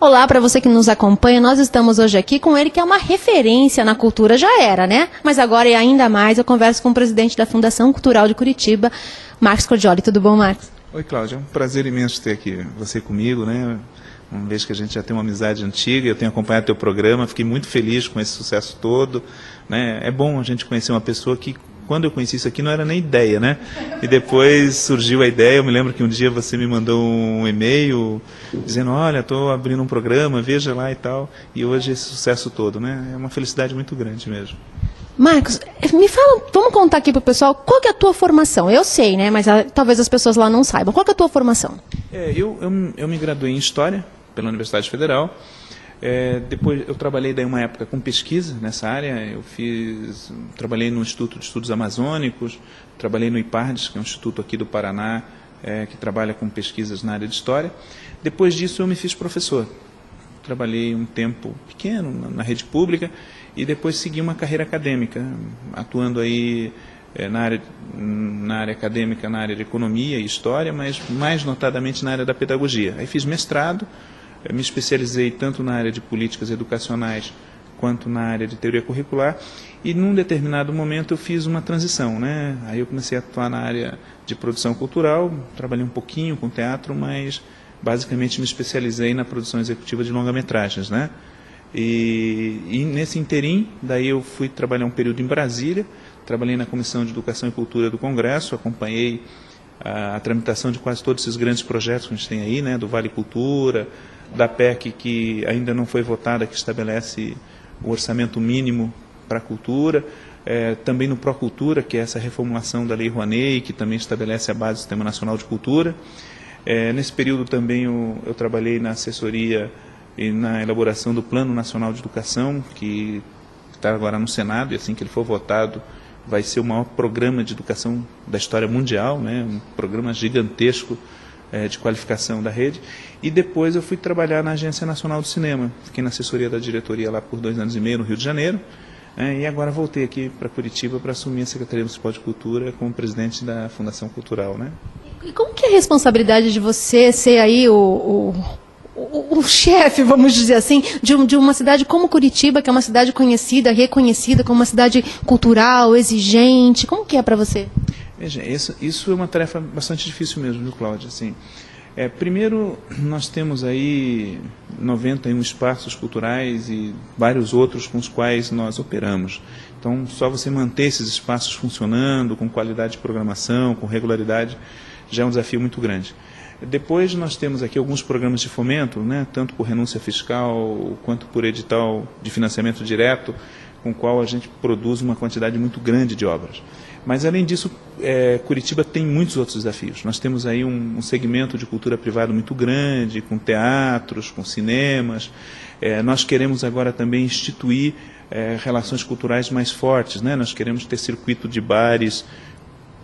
Olá, para você que nos acompanha, nós estamos hoje aqui com ele, que é uma referência na cultura, já era, né? Mas agora e ainda mais, eu converso com o presidente da Fundação Cultural de Curitiba, Marcos Cordioli. Tudo bom, Marcos? Oi, Cláudia, é um prazer imenso ter aqui você comigo, né? Uma vez que a gente já tem uma amizade antiga, eu tenho acompanhado teu programa, fiquei muito feliz com esse sucesso todo, né? É bom a gente conhecer uma pessoa que, quando eu conheci isso aqui, não era nem ideia, né? E depois surgiu a ideia. Eu me lembro que um dia você me mandou um e-mail dizendo, olha, estou abrindo um programa, veja lá e tal. E hoje esse sucesso todo, né? É uma felicidade muito grande mesmo. Marcos, me fala, vamos contar aqui para o pessoal, qual que é a tua formação? Eu sei, né? Mas talvez as pessoas lá não saibam. Qual que é a tua formação? Eu me graduei em História pela Universidade Federal. Depois eu trabalhei daí uma época com pesquisa nessa área. Trabalhei no Instituto de Estudos Amazônicos, trabalhei no IPARDES, que é um instituto aqui do Paraná, que trabalha com pesquisas na área de história. Depois disso eu me fiz professor. Trabalhei um tempo pequeno na rede pública e depois segui uma carreira acadêmica, atuando aí na área acadêmica, na área de economia e história, mas mais notadamente na área da pedagogia. Aí fiz mestrado. Eu me especializei tanto na área de políticas educacionais quanto na área de teoria curricular e num determinado momento eu fiz uma transição, né? Aí eu comecei a atuar na área de produção cultural, trabalhei um pouquinho com teatro, mas basicamente me especializei na produção executiva de longa-metragens, né? E nesse interim, daí eu fui trabalhar um período em Brasília, trabalhei na Comissão de Educação e Cultura do Congresso, acompanhei a tramitação de quase todos esses grandes projetos que a gente tem aí, né? Do Vale Cultura, da PEC que ainda não foi votada, que estabelece o orçamento mínimo para a cultura, também no Procultura, que é essa reformulação da Lei Rouanet, que também estabelece a base do Sistema Nacional de Cultura. Nesse período também eu trabalhei na assessoria e na elaboração do Plano Nacional de Educação, que está agora no Senado, e assim que ele for votado, vai ser o maior programa de educação da história mundial, né? Um programa gigantesco de qualificação da rede. E depois eu fui trabalhar na Agência Nacional do Cinema. Fiquei na assessoria da diretoria lá por 2 anos e meio no Rio de Janeiro. E agora voltei aqui para Curitiba para assumir a Secretaria Municipal de Cultura como presidente da Fundação Cultural, né? E como que é a responsabilidade de você ser aí o chefe, vamos dizer assim, de uma cidade como Curitiba, que é uma cidade conhecida, reconhecida como uma cidade cultural, exigente? Como que é para você? Veja, isso é uma tarefa bastante difícil mesmo, viu, Cláudia? Assim, primeiro, nós temos aí 91 espaços culturais e vários outros com os quais nós operamos. Então, só você manter esses espaços funcionando, com qualidade de programação, com regularidade, já é um desafio muito grande. Depois nós temos aqui alguns programas de fomento, né, tanto por renúncia fiscal quanto por edital de financiamento direto, com o qual a gente produz uma quantidade muito grande de obras. Mas, além disso, Curitiba tem muitos outros desafios. Nós temos aí um segmento de cultura privada muito grande, com teatros, com cinemas. Nós queremos agora também instituir relações culturais mais fortes, né? Nós queremos ter circuito de bares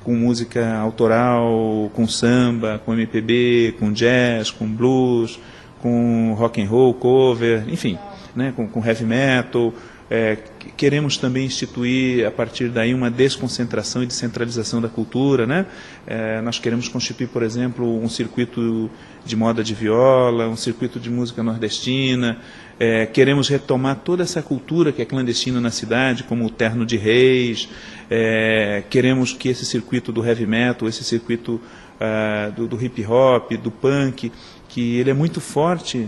com música autoral, com samba, com MPB, com jazz, com blues, com rock and roll, cover, enfim, né? com heavy metal. Queremos também instituir, a partir daí, uma desconcentração e descentralização da cultura, né? Nós queremos constituir, por exemplo, um circuito de moda de viola, um circuito de música nordestina. Queremos retomar toda essa cultura que é clandestina na cidade, como o Terno de Reis. Queremos que esse circuito do heavy metal, esse circuito do hip hop, do punk, que ele é muito forte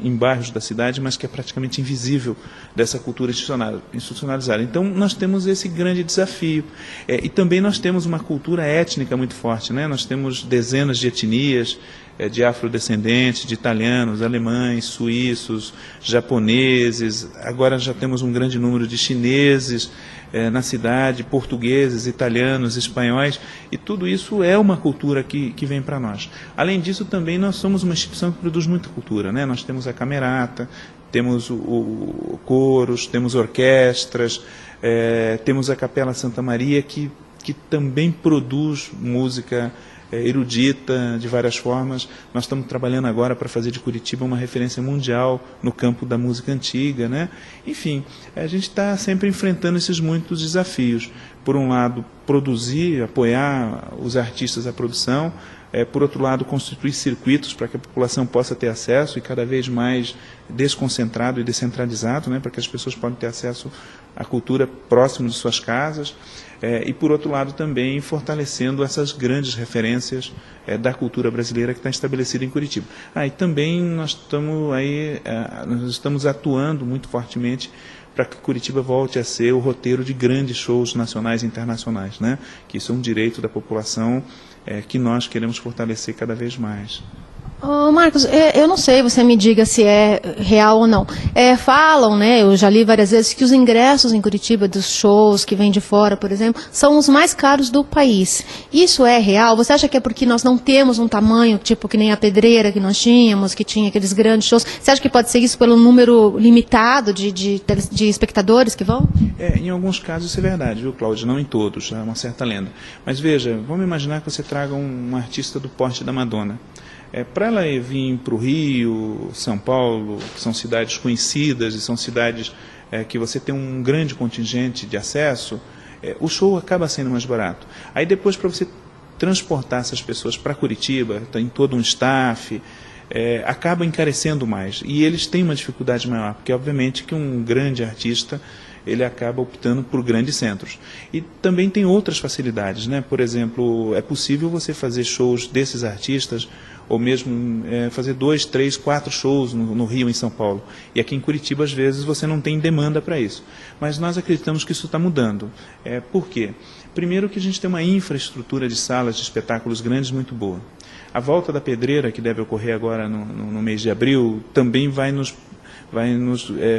em bairros da cidade, mas que é praticamente invisível dessa cultura institucionalizada. Então, nós temos esse grande desafio. E também nós temos uma cultura étnica muito forte, né? Nós temos dezenas de etnias, de afrodescendentes, de italianos, alemães, suíços, japoneses. Agora já temos um grande número de chineses na cidade, portugueses, italianos, espanhóis, e tudo isso é uma cultura que vem para nós. Além disso, também nós somos uma instituição que produz muita cultura, né? Nós temos a Camerata, temos o coros, temos orquestras, temos a Capela Santa Maria, que também produz música erudita de várias formas. Nós estamos trabalhando agora para fazer de Curitiba uma referência mundial no campo da música antiga, né? Enfim, a gente está sempre enfrentando esses muitos desafios. Por um lado, produzir, apoiar os artistas à produção, Por outro lado, constituir circuitos para que a população possa ter acesso e cada vez mais desconcentrado e descentralizado, né, para que as pessoas possam ter acesso à cultura próximo de suas casas. E, por outro lado, também fortalecendo essas grandes referências da cultura brasileira que está estabelecida em Curitiba. E também nós estamos atuando muito fortemente para que Curitiba volte a ser o roteiro de grandes shows nacionais e internacionais, né? Que isso é um direito da população que nós queremos fortalecer cada vez mais. Marcos, eu não sei, você me diga se é real ou não. Falam, né, eu já li várias vezes, que os ingressos em Curitiba dos shows que vêm de fora, por exemplo, são os mais caros do país. Isso é real? Você acha que é porque nós não temos um tamanho, tipo que nem a Pedreira que nós tínhamos, que tinha aqueles grandes shows? Você acha que pode ser isso pelo número limitado de espectadores que vão? Em alguns casos isso é verdade, viu, Cláudia? Não em todos, é uma certa lenda. Mas veja, vamos imaginar que você traga um artista do porte da Madonna. Para ela vir para o Rio, São Paulo, que são cidades conhecidas e são cidades que você tem um grande contingente de acesso, o show acaba sendo mais barato. Aí depois, para você transportar essas pessoas para Curitiba, tem todo um staff, acaba encarecendo mais. E eles têm uma dificuldade maior, porque obviamente que um grande artista ele acaba optando por grandes centros. E também tem outras facilidades, né? Por exemplo, é possível você fazer shows desses artistas ou mesmo fazer 2, 3, 4 shows no Rio, em São Paulo. E aqui em Curitiba, às vezes, você não tem demanda para isso. Mas nós acreditamos que isso está mudando. Por quê? Primeiro que a gente tem uma infraestrutura de salas de espetáculos grandes muito boa. A volta da Pedreira, que deve ocorrer agora no mês de abril, também vai nos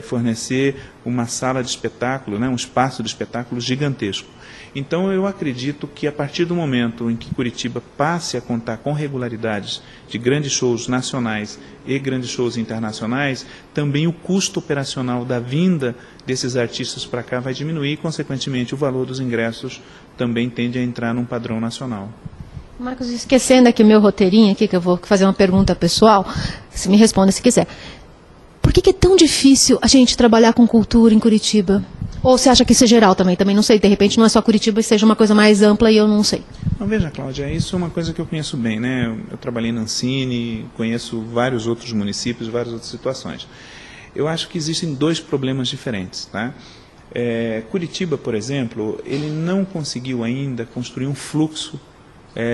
fornecer uma sala de espetáculo, né, um espaço de espetáculo gigantesco. Então, eu acredito que a partir do momento em que Curitiba passe a contar com regularidades de grandes shows nacionais e grandes shows internacionais, também o custo operacional da vinda desses artistas para cá vai diminuir e, consequentemente, o valor dos ingressos também tende a entrar num padrão nacional. Marcos, esquecendo aqui o meu roteirinho aqui, que eu vou fazer uma pergunta pessoal, se me responda se quiser. Por que é tão difícil a gente trabalhar com cultura em Curitiba? Ou você acha que isso é geral também? Também não sei, de repente não é só Curitiba e seja uma coisa mais ampla e eu não sei. Não, veja, Cláudia, isso é uma coisa que eu conheço bem, né? Eu trabalhei na Ancine, conheço vários outros municípios, várias outras situações. Eu acho que existem 2 problemas diferentes, tá? Curitiba, por exemplo, ele não conseguiu ainda construir um fluxo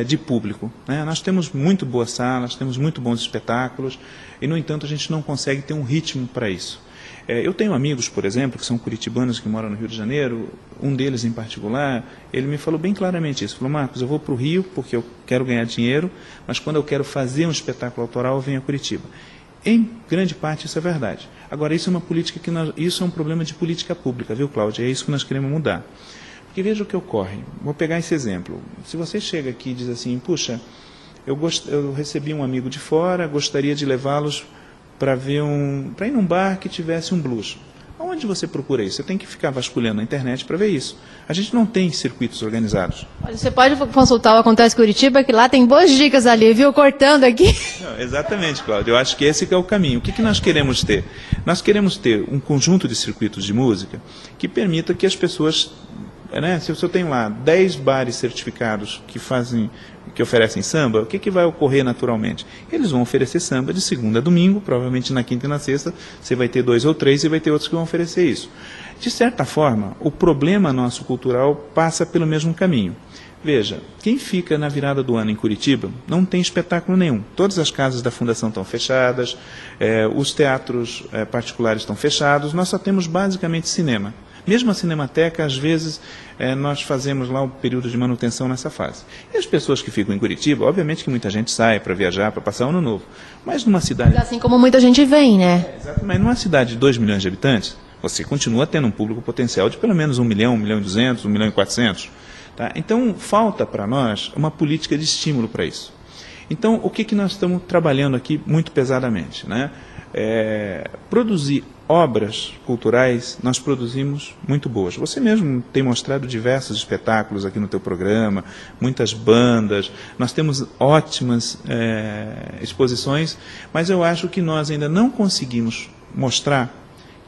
de público, né? Nós temos muito boas salas, temos muito bons espetáculos e, no entanto, a gente não consegue ter um ritmo para isso. Eu tenho amigos, por exemplo, que são curitibanos que moram no Rio de Janeiro, um deles em particular, ele me falou bem claramente isso, falou: Marcos, eu vou para o Rio porque eu quero ganhar dinheiro, mas quando eu quero fazer um espetáculo autoral eu venho a Curitiba. Em grande parte isso é verdade. Agora, isso é uma política isso é um problema de política pública, viu, Cláudia? É isso que nós queremos mudar. Porque veja o que ocorre. Vou pegar esse exemplo. Se você chega aqui e diz assim: puxa, eu recebi um amigo de fora, gostaria de levá-los para ir num bar que tivesse um blues. Onde você procura isso? Você tem que ficar vasculhando na internet para ver isso. A gente não tem circuitos organizados. Olha, você pode consultar o Acontece Curitiba, que lá tem boas dicas ali, viu? Cortando aqui. Não, exatamente, Cláudio. Eu acho que esse que é o caminho. O que nós queremos ter? Nós queremos ter um conjunto de circuitos de música que permita que as pessoas... Se eu tenho lá 10 bares certificados que oferecem samba, o que vai ocorrer naturalmente? Eles vão oferecer samba de segunda a domingo, provavelmente na quinta e na sexta você vai ter 2 ou 3 e vai ter outros que vão oferecer isso. De certa forma, o problema nosso cultural passa pelo mesmo caminho. Veja, quem fica na virada do ano em Curitiba não tem espetáculo nenhum. Todas as casas da Fundação estão fechadas, os teatros particulares estão fechados, nós só temos basicamente cinema. Mesmo a Cinemateca, às vezes, nós fazemos lá o período de manutenção nessa fase. E as pessoas que ficam em Curitiba, obviamente que muita gente sai para viajar, para passar o ano novo. Mas numa cidade... Assim como muita gente vem, né? Exatamente. Numa cidade de 2 milhões de habitantes, você continua tendo um público potencial de pelo menos 1 milhão, 1 milhão e 200, 1 milhão e 400. Tá? Então, falta para nós uma política de estímulo para isso. Então, o que nós estamos trabalhando aqui muito pesadamente, né? Produzir obras culturais, nós produzimos muito boas. Você mesmo tem mostrado diversos espetáculos aqui no teu programa, muitas bandas, nós temos ótimas exposições, mas eu acho que nós ainda não conseguimos mostrar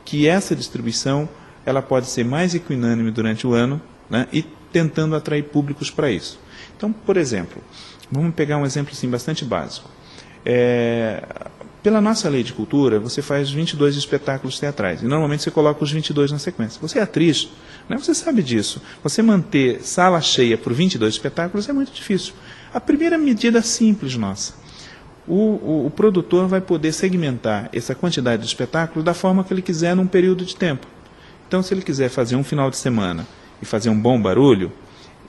que essa distribuição ela pode ser mais equinânime durante o ano, né, e tentando atrair públicos para isso. Então, por exemplo, vamos pegar um exemplo assim, bastante básico. Pela nossa lei de cultura, você faz 22 espetáculos teatrais, e normalmente você coloca os 22 na sequência. Você é atriz, né? Você sabe disso. Você manter sala cheia por 22 espetáculos é muito difícil. A primeira medida simples nossa, o produtor vai poder segmentar essa quantidade de espetáculos da forma que ele quiser num período de tempo. Então, se ele quiser fazer um final de semana e fazer um bom barulho,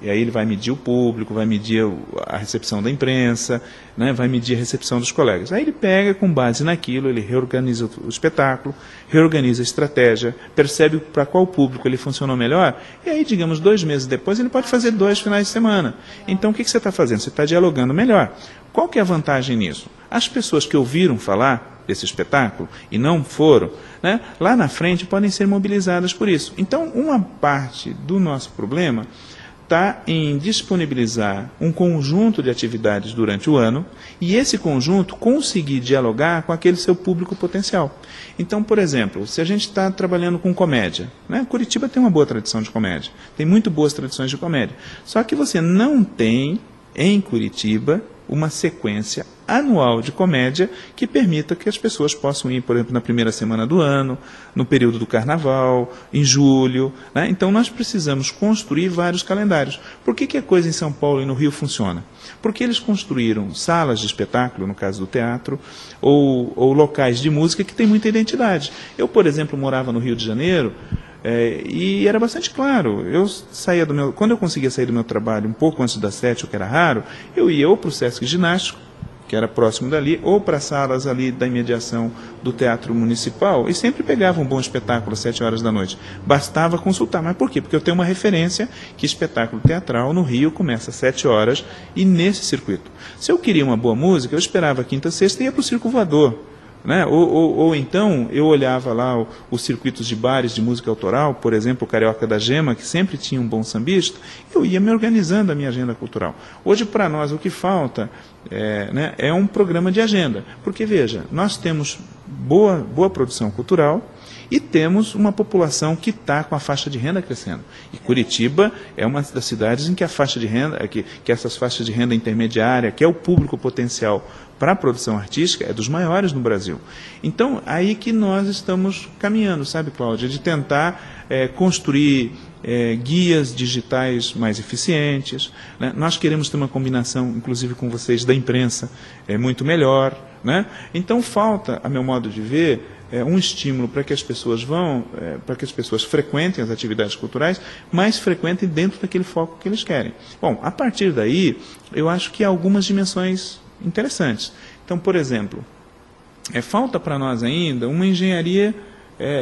e aí ele vai medir o público, vai medir a recepção da imprensa, né, vai medir a recepção dos colegas. Aí ele pega, com base naquilo, ele reorganiza o espetáculo, reorganiza a estratégia, percebe para qual público ele funcionou melhor, e aí, digamos, 2 meses depois, ele pode fazer 2 finais de semana. Então, o que você está fazendo? Você está dialogando melhor. Qual que é a vantagem nisso? As pessoas que ouviram falar desse espetáculo e não foram, né, lá na frente podem ser mobilizadas por isso. Então, uma parte do nosso problema está em disponibilizar um conjunto de atividades durante o ano e esse conjunto conseguir dialogar com aquele seu público potencial. Então, por exemplo, se a gente está trabalhando com comédia, né? Curitiba tem uma boa tradição de comédia, tem muito boas tradições de comédia, só que você não tem em Curitiba uma sequência anual de comédia que permita que as pessoas possam ir, por exemplo, na primeira semana do ano, no período do carnaval, em julho, né? Então nós precisamos construir vários calendários. Por que a coisa em São Paulo e no Rio funciona? Porque eles construíram salas de espetáculo, no caso do teatro, ou locais de música que têm muita identidade. Eu, por exemplo, morava no Rio de Janeiro, e era bastante claro, quando eu conseguia sair do meu trabalho um pouco antes das 7, o que era raro, eu ia ou para o Sesc Ginástico, que era próximo dali, ou para salas ali da imediação do Teatro Municipal, e sempre pegava um bom espetáculo às 7 horas da noite. Bastava consultar. Mas por quê? Porque eu tenho uma referência que espetáculo teatral no Rio começa às 7 horas e nesse circuito. Se eu queria uma boa música, eu esperava quinta, sexta e ia para o Circo Voador. Né? Ou então eu olhava lá os circuitos de bares de música autoral, por exemplo, o Carioca da Gema, que sempre tinha um bom sambista, eu ia me organizando a minha agenda cultural. Hoje, para nós, o que falta é um programa de agenda, porque, veja, nós temos boa produção cultural e temos uma população que está com a faixa de renda crescendo. E Curitiba é uma das cidades em que a faixa de renda, que essas faixas de renda intermediária, que é o público potencial para a produção artística, é dos maiores no Brasil. Então, aí que nós estamos caminhando, sabe, Cláudia, de tentar construir guias digitais mais eficientes, né? Nós queremos ter uma combinação, inclusive com vocês, da imprensa muito melhor, né? Então, falta, a meu modo de ver, um estímulo para que as pessoas para que as pessoas frequentem as atividades culturais, mas frequentem dentro daquele foco que eles querem. Bom, a partir daí, eu acho que há algumas dimensões interessantes. Então, por exemplo, falta para nós ainda uma engenharia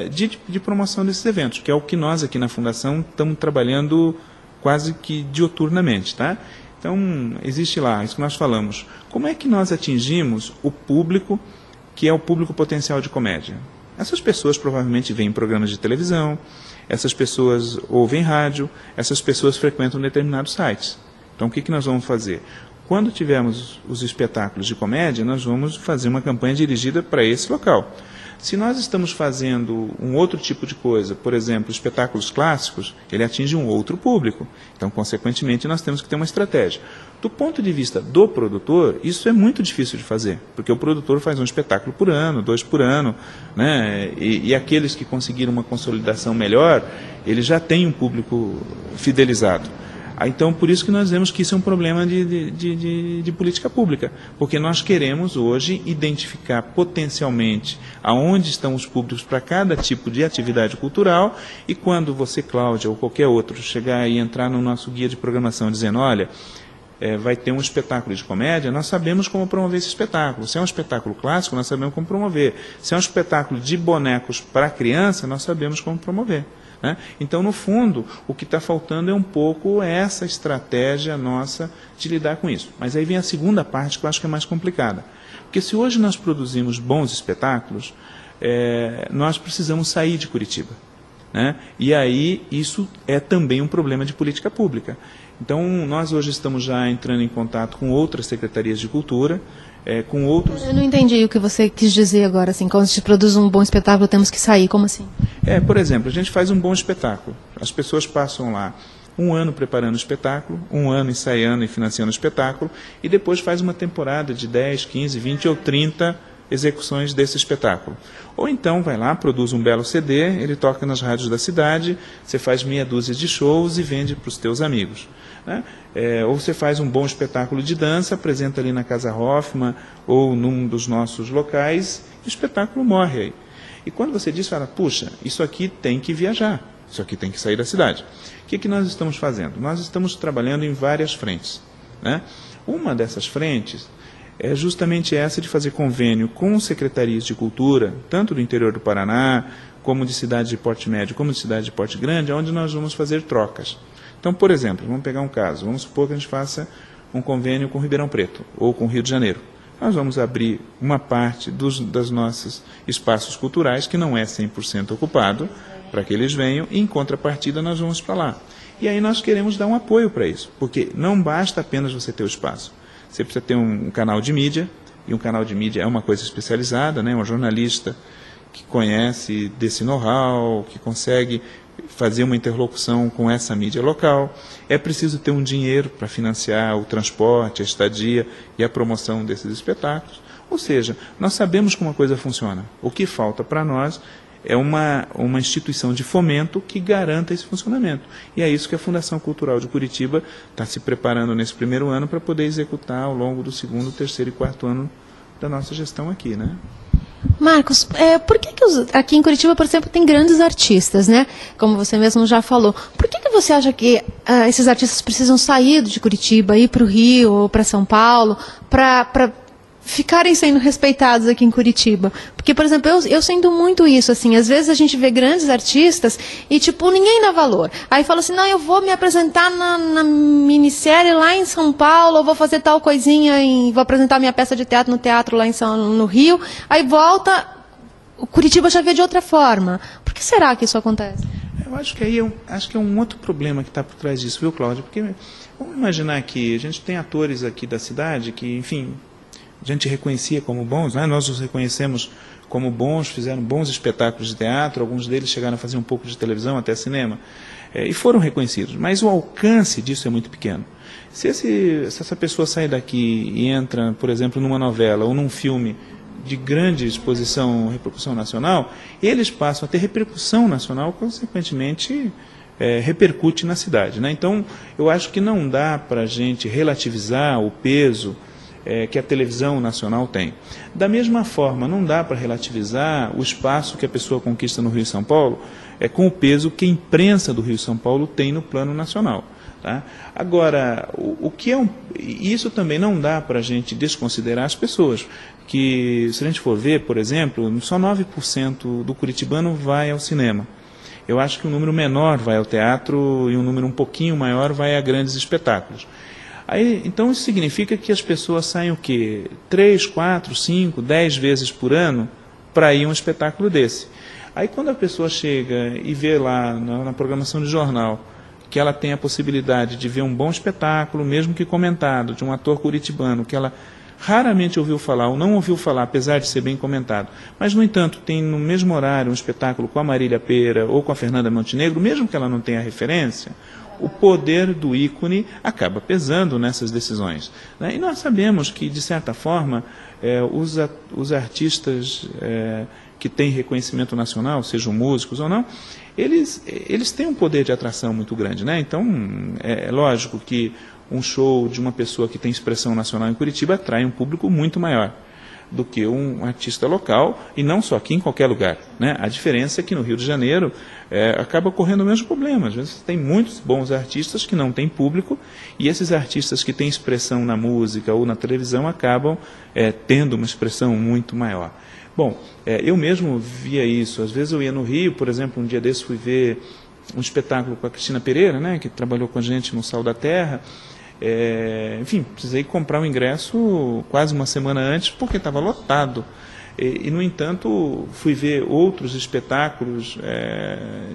de promoção desses eventos, que é o que nós aqui na Fundação estamos trabalhando quase que diuturnamente, tá? Então, existe lá, isso que nós falamos. Como é que nós atingimos o público que é o público potencial de comédia? Essas pessoas provavelmente veem programas de televisão, essas pessoas ouvem rádio, essas pessoas frequentam determinados sites. Então, o que nós vamos fazer? Quando tivermos os espetáculos de comédia, nós vamos fazer uma campanha dirigida para esse local. Se nós estamos fazendo um outro tipo de coisa, por exemplo, espetáculos clássicos, ele atinge um outro público. Então, consequentemente, nós temos que ter uma estratégia. Do ponto de vista do produtor, isso é muito difícil de fazer, porque o produtor faz um espetáculo por ano, 2 por ano, né? E aqueles que conseguiram uma consolidação melhor, ele já tem um público fidelizado. Então, por isso que nós vemos que isso é um problema de política pública, porque nós queremos hoje identificar potencialmente aonde estão os públicos para cada tipo de atividade cultural, e quando você, Cláudia, ou qualquer outro, chegar e entrar no nosso guia de programação dizendo, olha, vai ter um espetáculo de comédia, nós sabemos como promover esse espetáculo. Se é um espetáculo clássico, nós sabemos como promover. Se é um espetáculo de bonecos para criança, nós sabemos como promover. Né? Então, no fundo, o que está faltando é um pouco essa estratégia nossa de lidar com isso. Mas aí vem a segunda parte que eu acho que é mais complicada. Porque se hoje nós produzimos bons espetáculos, nós precisamos sair de Curitiba. Né? E aí isso é também um problema de política pública. Então, nós hoje estamos já entrando em contato com outras secretarias de cultura, com outros... Eu não entendi o que você quis dizer agora, assim, quando se produz um bom espetáculo, temos que sair, como assim? Por exemplo, a gente faz um bom espetáculo, as pessoas passam lá um ano preparando o espetáculo, um ano ensaiando e financiando o espetáculo, e depois faz uma temporada de 10, 15, 20 ou 30 execuções desse espetáculo. Ou então vai lá, produz um belo CD, ele toca nas rádios da cidade, você faz meia dúzia de shows e vende para os teus amigos, né? Ou você faz um bom espetáculo de dança, apresenta ali na Casa Hoffmann ou num dos nossos locais, e o espetáculo morre aí. E quando você diz, fala, puxa, isso aqui tem que viajar, isso aqui tem que sair da cidade. O que nós estamos fazendo? Nós estamos trabalhando em várias frentes, né? Uma dessas frentes é justamente essa de fazer convênio com secretarias de cultura, tanto do interior do Paraná, como de cidades de porte médio, como de cidades de porte grande, onde nós vamos fazer trocas. Então, por exemplo, vamos pegar um caso, vamos supor que a gente faça um convênio com Ribeirão Preto, ou com Rio de Janeiro. Nós vamos abrir uma parte das nossos espaços culturais, que não é 100% ocupado, para que eles venham, e em contrapartida nós vamos para lá. E aí nós queremos dar um apoio para isso, porque não basta apenas você ter o espaço. Você precisa ter um canal de mídia, e um canal de mídia é uma coisa especializada, né? Um jornalista que conhece desse know-how, que consegue fazer uma interlocução com essa mídia local. É preciso ter um dinheiro para financiar o transporte, a estadia e a promoção desses espetáculos. Ou seja, nós sabemos como a coisa funciona. O que falta para nós é uma instituição de fomento que garanta esse funcionamento. E é isso que a Fundação Cultural de Curitiba está se preparando nesse primeiro ano para poder executar ao longo do segundo, terceiro e quarto ano da nossa gestão aqui, né? Marcos, por que aqui em Curitiba, por exemplo, tem grandes artistas, né? Como você mesmo já falou. Por que você acha que esses artistas precisam sair de Curitiba, ir para o Rio ou para São Paulo, para ficarem sendo respeitados aqui em Curitiba? Porque, por exemplo, eu sinto muito isso, assim, às vezes a gente vê grandes artistas e, tipo, ninguém dá valor. Aí fala assim, não, eu vou me apresentar na minissérie lá em São Paulo, eu vou fazer tal coisinha, vou apresentar minha peça de teatro no teatro lá no Rio, aí volta, o Curitiba já vê de outra forma. Por que será que isso acontece? Eu acho que aí é um outro problema que está por trás disso, viu, Cláudia? Porque, vamos imaginar que a gente tem atores aqui da cidade que, enfim, a gente reconhecia como bons, né? Nós os reconhecemos como bons, fizeram bons espetáculos de teatro, alguns deles chegaram a fazer um pouco de televisão, até cinema, e foram reconhecidos, mas o alcance disso é muito pequeno. Se essa pessoa sai daqui e entra, por exemplo, numa novela ou num filme de grande exposição, repercussão nacional, eles passam a ter repercussão nacional, consequentemente repercute na cidade, né? Então, eu acho que não dá para a gente relativizar o peso que a televisão nacional tem. Da mesma forma, não dá para relativizar o espaço que a pessoa conquista no Rio e São Paulo com o peso que a imprensa do Rio e São Paulo tem no plano nacional. Tá? Agora, isso também não dá para a gente desconsiderar as pessoas, que se a gente for ver, por exemplo, só 9% do curitibano vai ao cinema. Eu acho que um número menor vai ao teatro e um número um pouquinho maior vai a grandes espetáculos. Então isso significa que as pessoas saem o quê? 3, 4, 5, 10 vezes por ano para ir a um espetáculo desse. Aí quando a pessoa chega e vê lá na programação de jornal que ela tem a possibilidade de ver um bom espetáculo, mesmo que comentado, de um ator curitibano, que ela raramente ouviu falar ou não ouviu falar, apesar de ser bem comentado, mas, no entanto, tem no mesmo horário um espetáculo com a Marília Pêra ou com a Fernanda Montenegro, mesmo que ela não tenha referência, o poder do ícone acaba pesando nessas decisões, né? E nós sabemos que, de certa forma, os artistas que têm reconhecimento nacional, sejam músicos ou não, eles têm um poder de atração muito grande, né? Então, é lógico que um show de uma pessoa que tem expressão nacional em Curitiba atrai um público muito maior do que um artista local, e não só aqui, em qualquer lugar, né? A diferença é que no Rio de Janeiro acaba ocorrendo o mesmo problema. Às vezes tem muitos bons artistas que não têm público, e esses artistas que têm expressão na música ou na televisão acabam tendo uma expressão muito maior. Bom, eu mesmo via isso. Às vezes eu ia no Rio, por exemplo, um dia desses fui ver um espetáculo com a Cristina Pereira, né, que trabalhou com a gente no Sal da Terra. Enfim, precisei comprar o ingresso quase uma semana antes, porque estava lotado. E, no entanto, fui ver outros espetáculos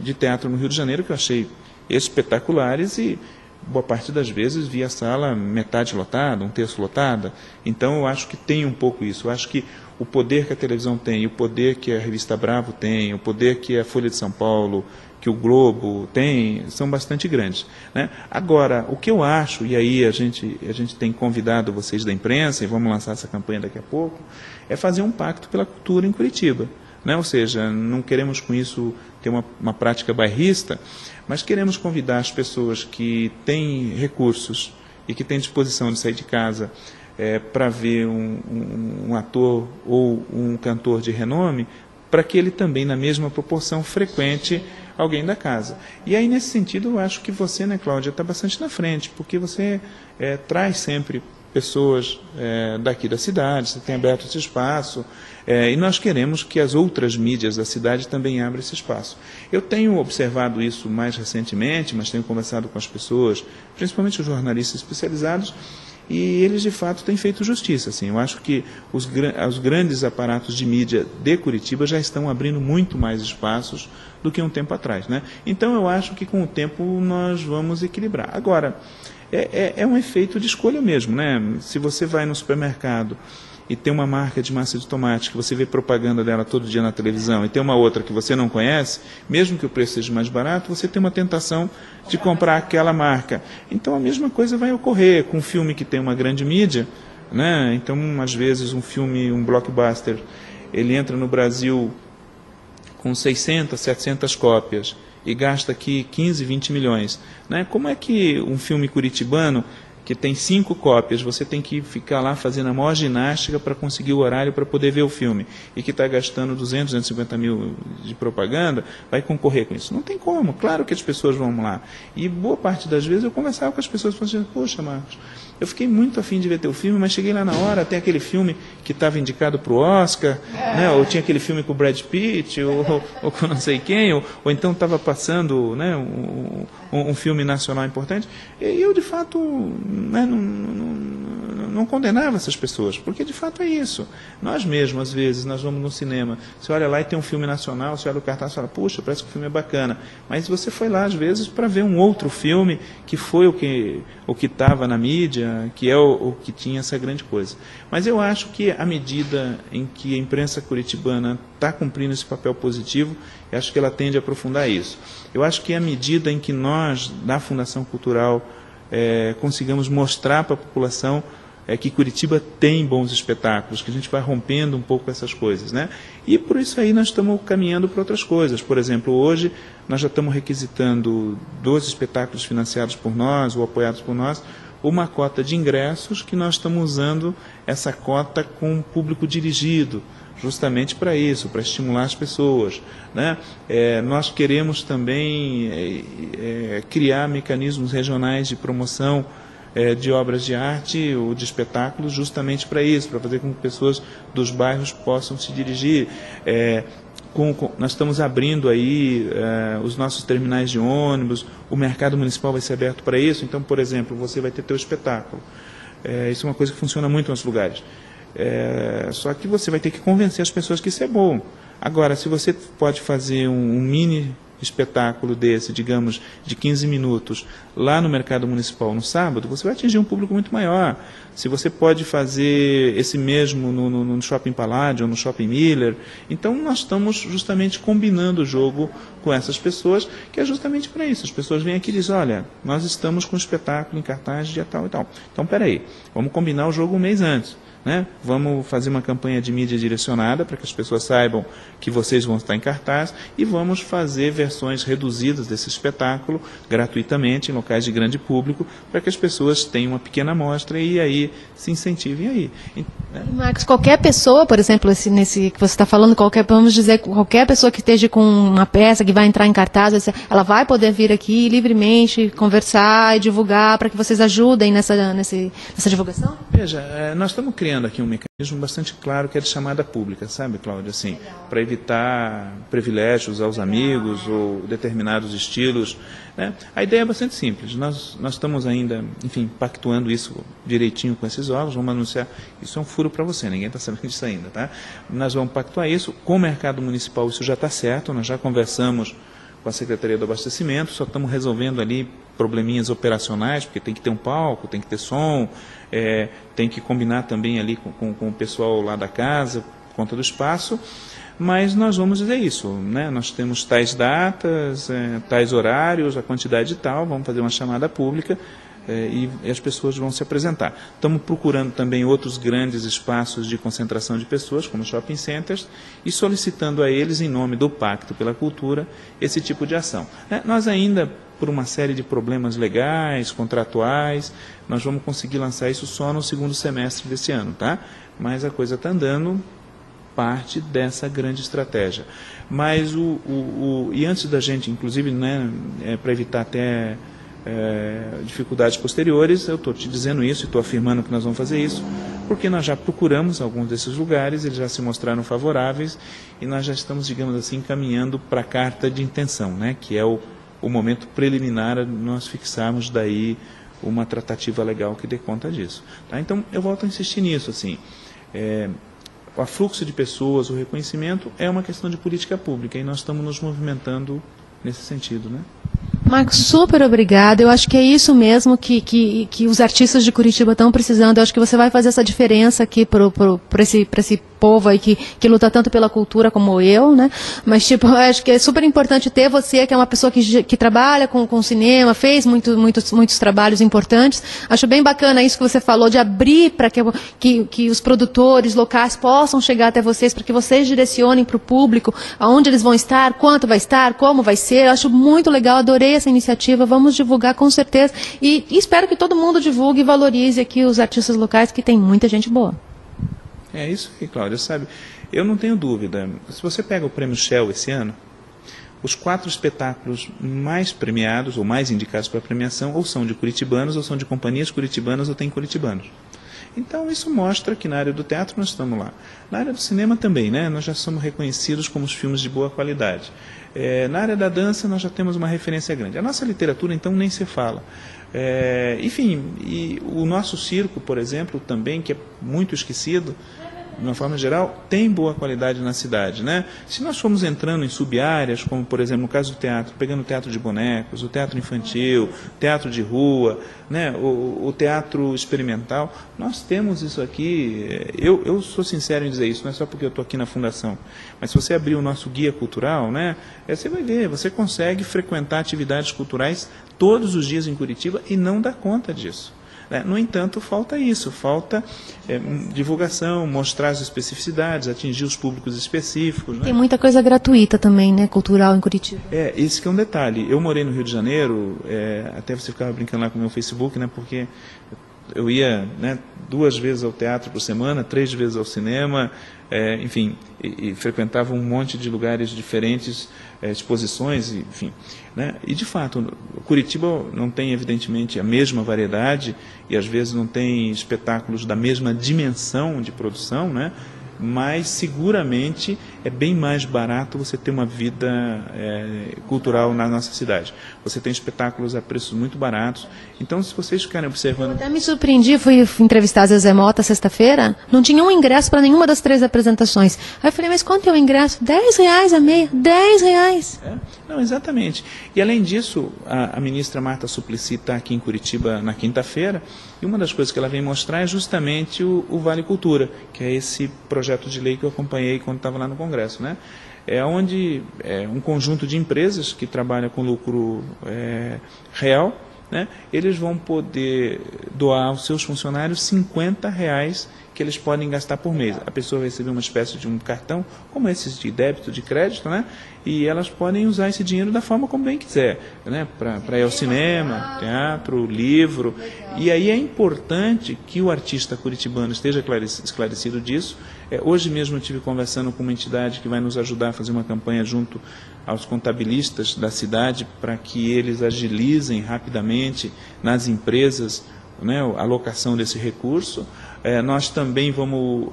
de teatro no Rio de Janeiro que eu achei espetaculares, e boa parte das vezes vi a sala metade lotada, um terço lotada. Então, eu acho que tem um pouco isso. Eu acho que o poder que a televisão tem, o poder que a revista Bravo tem, o poder que a Folha de São Paulo, que o Globo tem, são bastante grandes, né? Agora, o que eu acho, e aí a gente tem convidado vocês da imprensa, e vamos lançar essa campanha daqui a pouco, é fazer um pacto pela cultura em Curitiba, né? Ou seja, não queremos com isso ter uma prática bairrista, mas queremos convidar as pessoas que têm recursos e que têm disposição de sair de casa para ver um ator ou um cantor de renome, para que ele também, na mesma proporção, frequente alguém da casa. E aí, nesse sentido, eu acho que você, né, Cláudia, está bastante na frente, porque você traz sempre pessoas daqui da cidade, você tem aberto esse espaço, e nós queremos que as outras mídias da cidade também abram esse espaço. Eu tenho observado isso mais recentemente, mas tenho conversado com as pessoas, principalmente os jornalistas especializados, e eles, de fato, têm feito justiça. Assim. Eu acho que os grandes aparatos de mídia de Curitiba já estão abrindo muito mais espaços do que um tempo atrás, né? Então, eu acho que, com o tempo, nós vamos equilibrar. Agora, é um efeito de escolha mesmo, né? Se você vai no supermercado e tem uma marca de massa de tomate que você vê propaganda dela todo dia na televisão e tem uma outra que você não conhece, mesmo que o preço seja mais barato, você tem uma tentação de comprar aquela marca. Então a mesma coisa vai ocorrer com um filme que tem uma grande mídia, né? Então às vezes um blockbuster, ele entra no Brasil com 600, 700 cópias e gasta aqui 15, 20 milhões. Né? Como é que um filme curitibano que tem 5 cópias, você tem que ficar lá fazendo a maior ginástica para conseguir o horário para poder ver o filme, e que está gastando 200, 250 mil de propaganda, vai concorrer com isso? Não tem como, claro que as pessoas vão lá. E boa parte das vezes eu conversava com as pessoas e falava assim, poxa, Marcos, eu fiquei muito afim de ver teu filme, mas cheguei lá na hora, tem aquele filme que estava indicado para o Oscar, né, ou tinha aquele filme com o Brad Pitt, ou com não sei quem, ou então estava passando, né, um filme nacional importante, e eu, de fato, né, não condenava essas pessoas, porque de fato é isso. Nós mesmos, às vezes, nós vamos no cinema, você olha lá e tem um filme nacional, você olha o cartaz e fala, puxa, parece que o filme é bacana, mas você foi lá, às vezes, para ver um outro filme que foi o que estava na mídia, que é o que tinha essa grande coisa. Mas eu acho que à medida em que a imprensa curitibana está cumprindo esse papel positivo, eu acho que ela tende a aprofundar isso. Eu acho que à medida em que nós, da Fundação Cultural, consigamos mostrar para a população que Curitiba tem bons espetáculos, que a gente vai rompendo um pouco essas coisas, né? E por isso aí nós estamos caminhando para outras coisas. Por exemplo, hoje nós já estamos requisitando 12 espetáculos financiados por nós ou apoiados por nós, uma cota de ingressos que nós estamos usando essa cota com público dirigido, justamente para isso, para estimular as pessoas, né? Nós queremos também criar mecanismos regionais de promoção de obras de arte ou de espetáculos justamente para isso, para fazer com que pessoas dos bairros possam se dirigir. Nós estamos abrindo aí os nossos terminais de ônibus, o mercado municipal vai ser aberto para isso, então, por exemplo, você vai ter teu espetáculo. Isso é uma coisa que funciona muito nos lugares. Só que você vai ter que convencer as pessoas que isso é bom. Agora, se você pode fazer um mini espetáculo desse, digamos, de 15 minutos, lá no mercado municipal no sábado, você vai atingir um público muito maior. Se você pode fazer esse mesmo no Shopping Palladio ou no Shopping Miller, então nós estamos justamente combinando o jogo com essas pessoas, que é justamente para isso. As pessoas vêm aqui e dizem, olha, nós estamos com um espetáculo em cartaz dia tal e tal. Então, peraí, vamos combinar o jogo um mês antes. Né? Vamos fazer uma campanha de mídia direcionada para que as pessoas saibam que vocês vão estar em cartaz e vamos fazer versões reduzidas desse espetáculo gratuitamente em locais de grande público para que as pessoas tenham uma pequena amostra e aí se incentivem aí. Né? Marcos, qualquer pessoa, por exemplo, nesse que você está falando, vamos dizer, qualquer pessoa que esteja com uma peça que vai entrar em cartaz, ela vai poder vir aqui livremente, conversar e divulgar para que vocês ajudem nessa divulgação? Veja, nós estamos criando aqui um mecanismo bastante claro que é de chamada pública, sabe, Cláudia? Assim, para evitar privilégios aos amigos ou determinados estilos. Né? A ideia é bastante simples. Nós estamos ainda, enfim, pactuando isso direitinho com esses órgãos, vamos anunciar. Isso é um furo para você, ninguém está sabendo disso ainda, tá? Nós vamos pactuar isso. Com o mercado municipal isso já está certo, nós já conversamos com a Secretaria do Abastecimento, só estamos resolvendo ali probleminhas operacionais, porque tem que ter um palco, tem que ter som, tem que combinar também ali com o pessoal lá da casa, conta do espaço, mas nós vamos dizer isso, né? Nós temos tais datas, tais horários, a quantidade tal, vamos fazer uma chamada pública e as pessoas vão se apresentar. Estamos procurando também outros grandes espaços de concentração de pessoas, como shopping centers, e solicitando a eles, em nome do Pacto pela Cultura, esse tipo de ação. Nós ainda, por uma série de problemas legais, contratuais, nós vamos conseguir lançar isso só no segundo semestre desse ano, tá? Mas a coisa está andando, parte dessa grande estratégia. Mas e antes da gente, inclusive, né, para evitar até dificuldades posteriores, eu estou te dizendo isso e estou afirmando que nós vamos fazer isso, porque nós já procuramos alguns desses lugares, eles já se mostraram favoráveis e nós já estamos, digamos assim, caminhando para a carta de intenção, né, que é o momento preliminar a nós fixarmos daí uma tratativa legal que dê conta disso. Tá? Então, eu volto a insistir nisso, assim, o afluxo de pessoas, o reconhecimento é uma questão de política pública e nós estamos nos movimentando nesse sentido, né? Marcos, super obrigada. Eu acho que é isso mesmo que os artistas de Curitiba estão precisando. Eu acho que você vai fazer essa diferença aqui para esse povo aí que luta tanto pela cultura como eu, né? Mas, tipo, eu acho que é super importante ter você, que é uma pessoa que trabalha com cinema, fez muitos trabalhos importantes. Acho bem bacana isso que você falou, de abrir para que os produtores locais possam chegar até vocês, para que vocês direcionem para o público aonde eles vão estar, quanto vai estar, como vai ser. Eu acho muito legal, adorei essa iniciativa, vamos divulgar com certeza. E espero que todo mundo divulgue e valorize aqui os artistas locais, que tem muita gente boa. É isso aí, Cláudia, sabe? Eu não tenho dúvida. Se você pega o Prêmio Shell esse ano, os 4 espetáculos mais premiados, ou mais indicados para premiação, ou são de curitibanos, ou são de companhias curitibanas, ou tem curitibanos. Então, isso mostra que na área do teatro nós estamos lá. Na área do cinema também, né? Nós já somos reconhecidos como os filmes de boa qualidade. Na área da dança, nós já temos uma referência grande. A nossa literatura, então, nem se fala. Enfim, e o nosso circo, por exemplo, também, que é muito esquecido, de uma forma geral, tem boa qualidade na cidade, né? Se nós formos entrando em sub-áreas, como por exemplo no caso do teatro, pegando o teatro de bonecos, o teatro infantil, teatro de rua, né? o teatro experimental, nós temos isso aqui. Eu sou sincero em dizer isso, não é só porque eu estou aqui na fundação, mas se você abrir o nosso guia cultural, né? Você vai ver, você consegue frequentar atividades culturais todos os dias em Curitiba e não dá conta disso. No entanto, falta isso, falta divulgação, mostrar as especificidades, atingir os públicos específicos. Né? Tem muita coisa gratuita também, né, cultural em Curitiba. Esse que é um detalhe. Eu morei no Rio de Janeiro, até você ficava brincando lá com o meu Facebook, né, porque eu ia, né, 2 vezes ao teatro por semana, 3 vezes ao cinema, enfim, e frequentava um monte de lugares diferentes, exposições, enfim. Né? E, de fato, Curitiba não tem, evidentemente, a mesma variedade e, às vezes, não tem espetáculos da mesma dimensão de produção, né? Mas, seguramente, é bem mais barato você ter uma vida cultural na nossa cidade. Você tem espetáculos a preços muito baratos. Então, se vocês ficarem observando... Eu até me surpreendi, fui entrevistar a Zezé Mota sexta-feira, não tinha um ingresso para nenhuma das 3 apresentações. Aí eu falei, mas quanto é o ingresso? R$10 a meia, R$10. Não, exatamente. E, além disso, a ministra Marta Suplicy está aqui em Curitiba na quinta-feira, e uma das coisas que ela vem mostrar é justamente o Vale Cultura, que é esse projeto de lei que eu acompanhei quando estava lá no Congresso, né? Onde um conjunto de empresas que trabalham com lucro real, né? Eles vão poder doar aos seus funcionários R$50 que eles podem gastar por mês. A pessoa vai receber uma espécie de um cartão, como esses de débito, de crédito, né? E elas podem usar esse dinheiro da forma como bem quiser, né? Para ir ao cinema, teatro, livro. E aí é importante que o artista curitibano esteja esclarecido disso. Hoje mesmo eu estive conversando com uma entidade que vai nos ajudar a fazer uma campanha junto aos contabilistas da cidade para que eles agilizem rapidamente nas empresas, né, a alocação desse recurso. Nós também vamos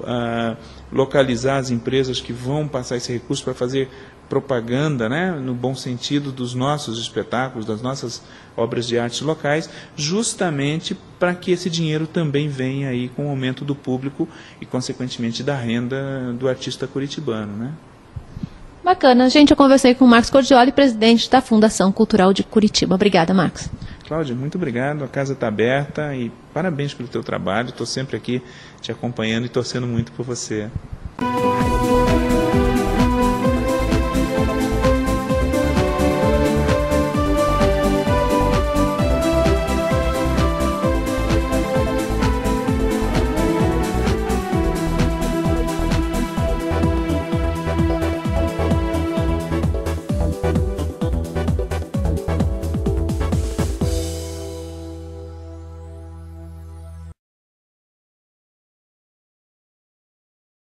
localizar as empresas que vão passar esse recurso para fazer propaganda, né, no bom sentido, dos nossos espetáculos, das nossas obras de arte locais, justamente para que esse dinheiro também venha aí com o aumento do público e, consequentemente, da renda do artista curitibano, né? Bacana. Gente, eu conversei com o Marcos Cordioli, presidente da Fundação Cultural de Curitiba. Obrigada, Marcos. Cláudia, muito obrigado. A casa está aberta e parabéns pelo teu trabalho. Estou sempre aqui te acompanhando e torcendo muito por você.